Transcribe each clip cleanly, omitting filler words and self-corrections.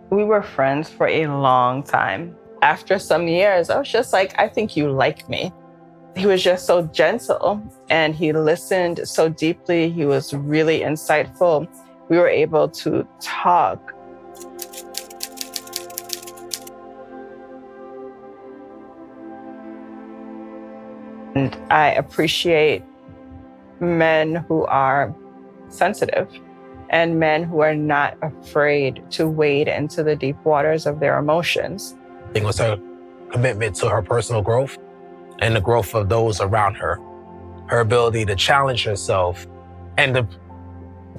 We were friends for a long time. After some years, I was just like, I think you like me. He was just so gentle and he listened so deeply. He was really insightful. We were able to talk. And I appreciate men who are sensitive and men who are not afraid to wade into the deep waters of their emotions. I think it was her commitment to her personal growth and the growth of those around her. Her ability to challenge herself and to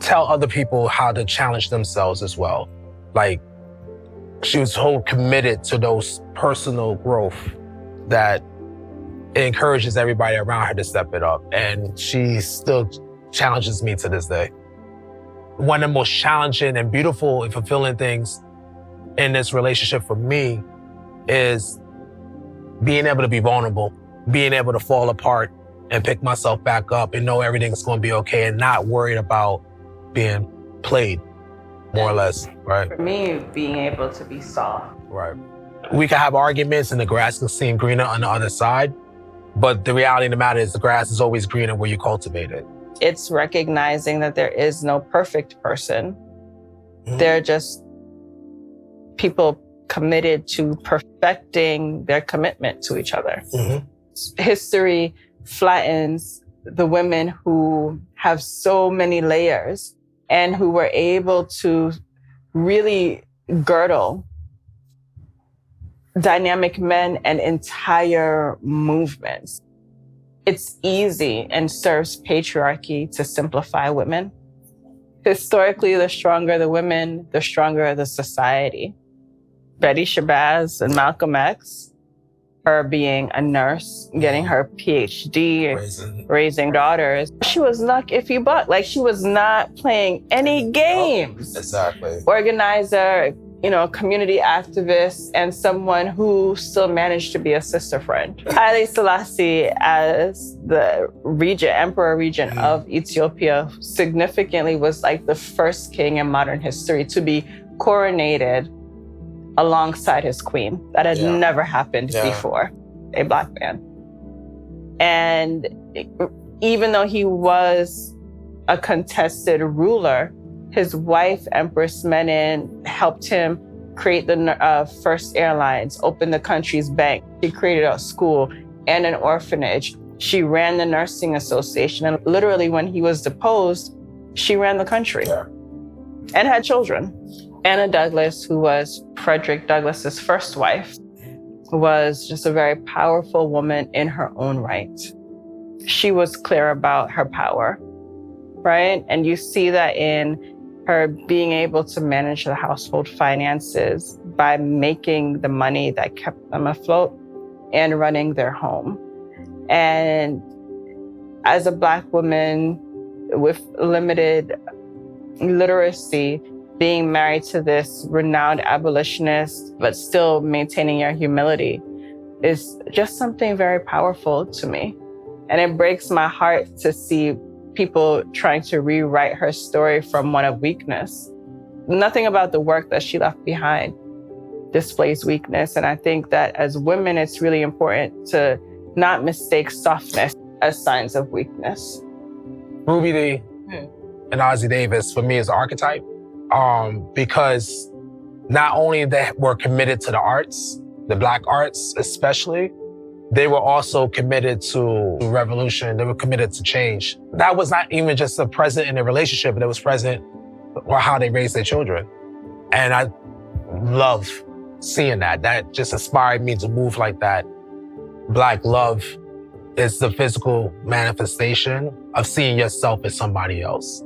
tell other people how to challenge themselves as well. Like, she was so committed to those personal growth that it encourages everybody around her to step it up. And she still challenges me to this day. One of the most challenging and beautiful and fulfilling things in this relationship for me is being able to be vulnerable, being able to fall apart and pick myself back up and know everything's going to be okay and not worried about being played, more or less, right? For me, being able to be soft. Right. We can have arguments and the grass can seem greener on the other side, but the reality of the matter is the grass is always greener where you cultivate it. It's recognizing that there is no perfect person. Mm-hmm. They're just people committed to perfecting their commitment to each other. Mm-hmm. History flattens the women who have so many layers and who were able to really girdle dynamic men and entire movements. It's easy and serves patriarchy to simplify women. Historically, the stronger the women, the stronger the society. Betty Shabazz and Malcolm X, her being a nurse, getting her PhD, raising daughters. She was not iffy buck. Like, she was not playing any games. Exactly. Organizer, community activist, and someone who still managed to be a sister friend. Haile Selassie, as the emperor regent of Ethiopia, significantly was like the first king in modern history to be coronated alongside his queen. That had never happened before, a Black man. And even though he was a contested ruler, his wife, Empress Menen, helped him create the first airlines, open the country's bank. She created a school and an orphanage. She ran the nursing association. And literally, when he was deposed, she ran the country and had children. Anna Douglas, who was Frederick Douglass's first wife, was just a very powerful woman in her own right. She was clear about her power, right? And you see that in her being able to manage the household finances by making the money that kept them afloat and running their home. And as a Black woman with limited literacy, being married to this renowned abolitionist, but still maintaining your humility is just something very powerful to me. And it breaks my heart to see people trying to rewrite her story from one of weakness. Nothing about the work that she left behind displays weakness. And I think that as women, it's really important to not mistake softness as signs of weakness. Ruby Dee and Ossie Davis, for me, is an archetype. Because not only they were committed to the arts, the Black arts especially, they were also committed to revolution. They were committed to change. That was not even just present in their relationship, but it was present or how they raised their children. And I love seeing that. That just inspired me to move like that. Black love is the physical manifestation of seeing yourself as somebody else.